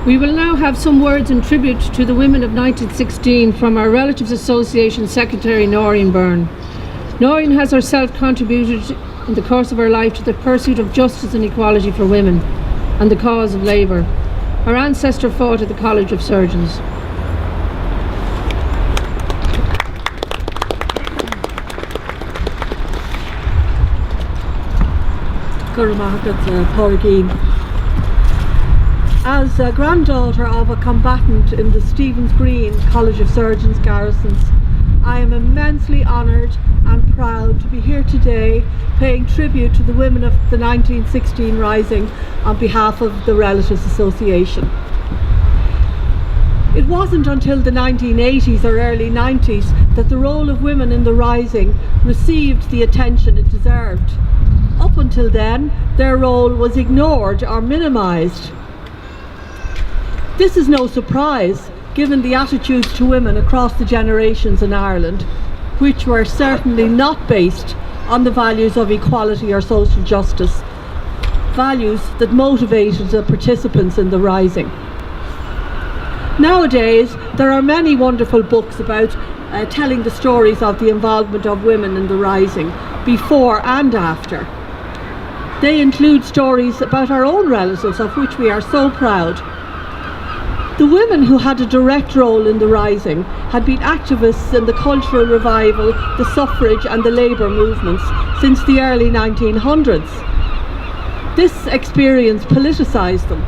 We will now have some words in tribute to the women of 1916 from our Relatives Association Secretary Noreen Byrne. Noreen has herself contributed in the course of her life to the pursuit of justice and equality for women and the cause of labour. Her ancestor fought at the College of Surgeons. As a granddaughter of a combatant in the Stephen's Green College of Surgeons garrisons, I am immensely honoured and proud to be here today paying tribute to the women of the 1916 Rising on behalf of the Relatives Association. It wasn't until the 1980s or early 90s that the role of women in the Rising received the attention it deserved. Up until then, their role was ignored or minimised. This is no surprise, given the attitudes to women across the generations in Ireland, which were certainly not based on the values of equality or social justice, values that motivated the participants in the Rising. Nowadays, there are many wonderful books about telling the stories of the involvement of women in the Rising, before and after. They include stories about our own relatives, of which we are so proud. The women who had a direct role in the Rising had been activists in the cultural revival, the suffrage and the labour movements since the early 1900s. This experience politicised them.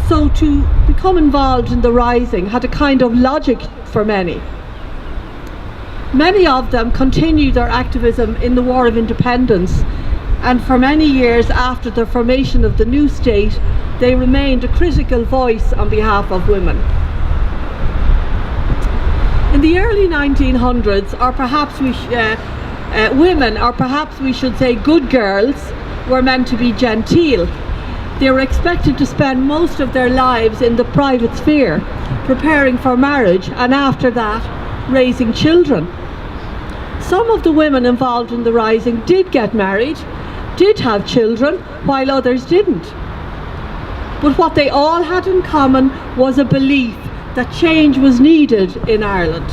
So to become involved in the Rising had a kind of logic for many. Many of them continued their activism in the War of Independence, and for many years after the formation of the new state, they remained a critical voice on behalf of women. In the early 1900s, or perhaps women, or perhaps we should say good girls, were meant to be genteel. They were expected to spend most of their lives in the private sphere, preparing for marriage, and after that, raising children. Some of the women involved in the Rising did get married, did have children, while others didn't. But what they all had in common was a belief that change was needed in Ireland.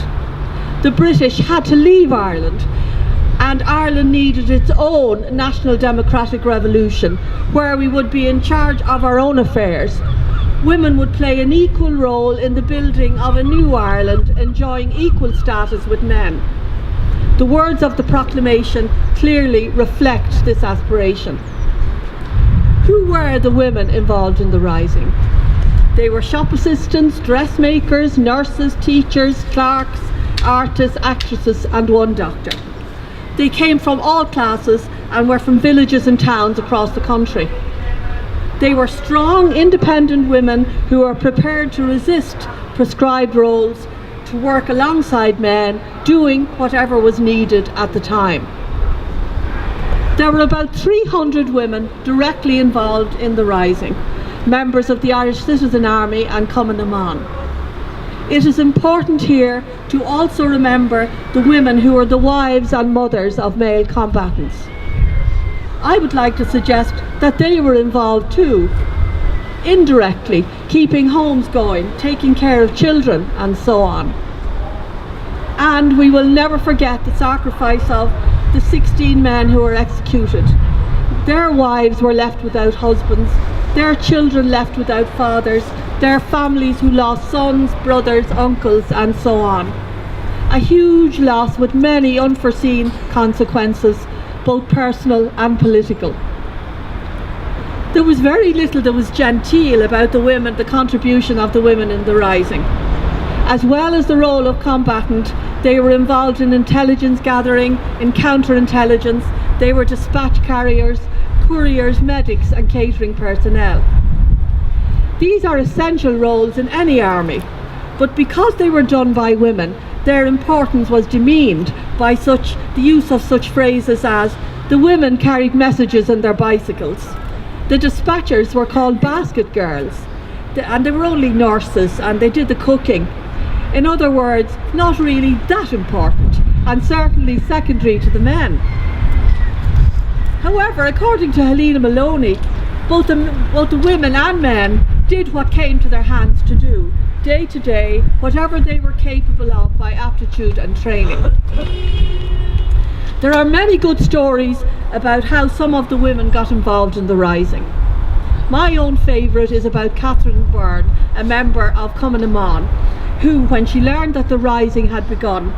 The British had to leave Ireland, and Ireland needed its own national democratic revolution, where we would be in charge of our own affairs. Women would play an equal role in the building of a new Ireland, enjoying equal status with men. The words of the proclamation clearly reflect this aspiration. Who were the women involved in the Rising? They were shop assistants, dressmakers, nurses, teachers, clerks, artists, actresses, and one doctor. They came from all classes and were from villages and towns across the country. They were strong, independent women who were prepared to resist prescribed roles, to work alongside men, doing whatever was needed at the time. There were about 300 women directly involved in the Rising, members of the Irish Citizen Army and Cumann na mBan. It is important here to also remember the women who were the wives and mothers of male combatants. I would like to suggest that they were involved too, indirectly, keeping homes going, taking care of children, and so on. And we will never forget the sacrifice of the 16 men who were executed. Their wives were left without husbands, their children left without fathers, their families who lost sons, brothers, uncles, and so on. A huge loss with many unforeseen consequences, both personal and political. There was very little that was genteel about the women, the contribution of the women in the Rising. As well as the role of combatant, they were involved in intelligence gathering, in counterintelligence. They were dispatch carriers, couriers, medics, and catering personnel. These are essential roles in any army, but because they were done by women, their importance was demeaned by the use of such phrases as, the women carried messages on their bicycles. The dispatchers were called basket girls, and they were only nurses, and they did the cooking. In other words, not really that important, and certainly secondary to the men. However, according to Helena Maloney, both the women and men did what came to their hands to do, day to day, whatever they were capable of by aptitude and training. There are many good stories about how some of the women got involved in the rising. My own favourite is about Noreen Byrne, a member of Cumann, who, when she learned that the rising had begun,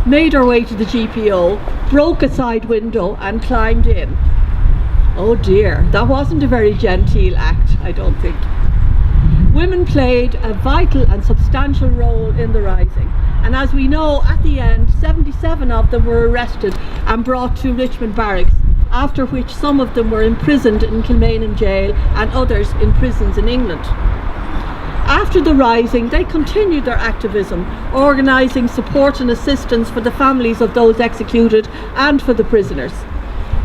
made her way to the GPO, broke a side window and climbed in. Oh dear, that wasn't a very genteel act, I don't think. Women played a vital and substantial role in the rising, and as we know, at the end, 77 of them were arrested and brought to Richmond Barracks, after which some of them were imprisoned in Kilmainham jail and others in prisons in England. After the rising, they continued their activism, organising support and assistance for the families of those executed and for the prisoners.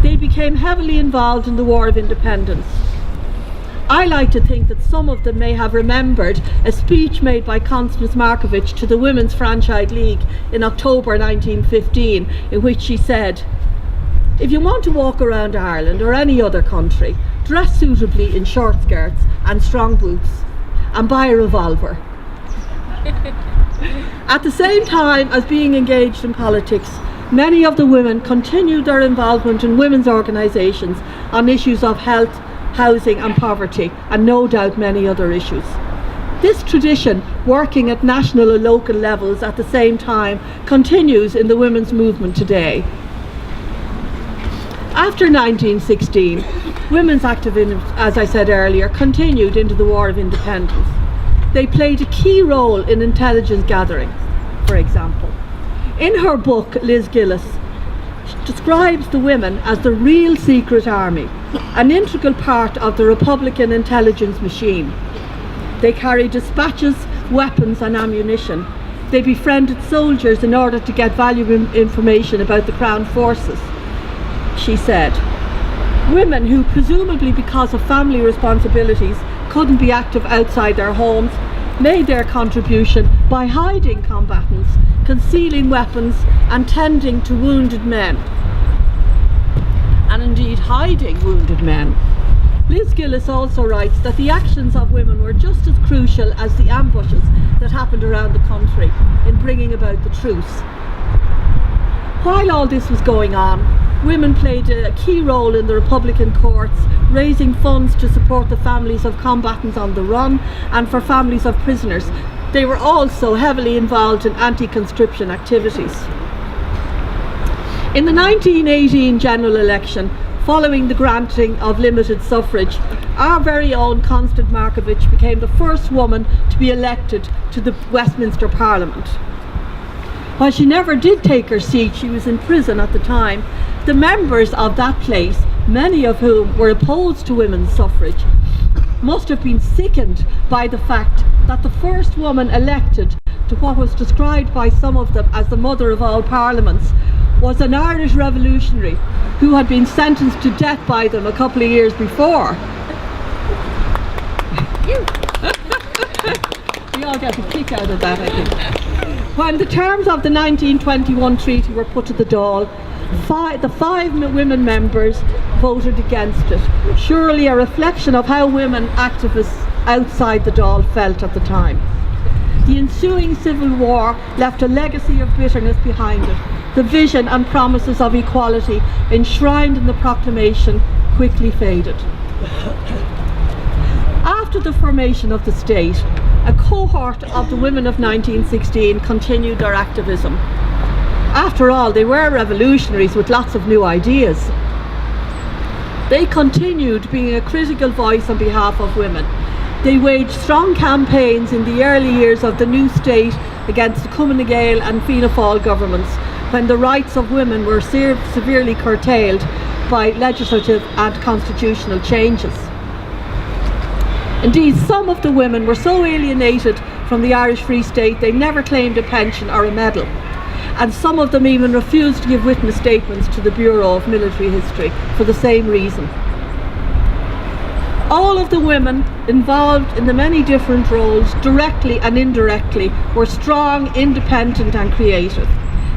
They became heavily involved in the War of Independence. I like to think that some of them may have remembered a speech made by Constance Markievicz to the Women's Franchise League in October 1915, in which she said, "If you want to walk around Ireland or any other country, dress suitably in short skirts and strong boots, and buy a revolver." At the same time as being engaged in politics, many of the women continued their involvement in women's organisations on issues of health, housing and poverty, and no doubt many other issues. This tradition, working at national and local levels at the same time, continues in the women's movement today. After 1916, women's activism, as I said earlier, continued into the War of Independence. They played a key role in intelligence gathering, for example. In her book, Liz Gillis describes the women as the real secret army, an integral part of the Republican intelligence machine. They carried dispatches, weapons and ammunition. They befriended soldiers in order to get valuable information about the Crown forces. She said, women who presumably because of family responsibilities couldn't be active outside their homes made their contribution by hiding combatants, concealing weapons and tending to wounded men, and indeed hiding wounded men. Liz Gillis also writes that the actions of women were just as crucial as the ambushes that happened around the country in bringing about the truce. While all this was going on, women played a key role in the Republican courts, raising funds to support the families of combatants on the run and for families of prisoners. They were also heavily involved in anti-conscription activities. In the 1918 general election, following the granting of limited suffrage, our very own Constance Markievicz became the first woman to be elected to the Westminster Parliament. While she never did take her seat, she was in prison at the time, the members of that place, many of whom were opposed to women's suffrage, must have been sickened by the fact that the first woman elected to what was described by some of them as the mother of all parliaments was an Irish revolutionary who had been sentenced to death by them a couple of years before. We all get a kick out of that, I think. When the terms of the 1921 treaty were put to the Dáil, the 5 women members voted against it, surely a reflection of how women activists outside the Dáil felt at the time. The ensuing civil war left a legacy of bitterness behind it. The vision and promises of equality enshrined in the proclamation quickly faded. After the formation of the state, a cohort of the women of 1916 continued their activism. After all, they were revolutionaries with lots of new ideas. They continued being a critical voice on behalf of women. They waged strong campaigns in the early years of the new state against the Cumann Gael and Fianna Fáil governments, when the rights of women were severely curtailed by legislative and constitutional changes. Indeed, some of the women were so alienated from the Irish Free State they never claimed a pension or a medal, and some of them even refused to give witness statements to the Bureau of Military History for the same reason. All of the women involved in the many different roles, directly and indirectly, were strong, independent and creative.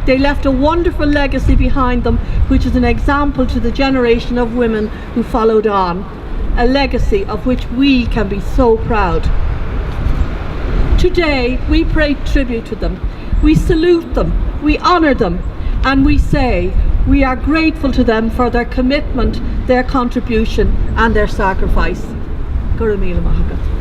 They left a wonderful legacy behind them, which is an example to the generation of women who followed on. a legacy of which we can be so proud. Today, we pay tribute to them. We salute them, we honour them, and we say we are grateful to them for their commitment, their contribution and their sacrifice. Gura míle maith agat.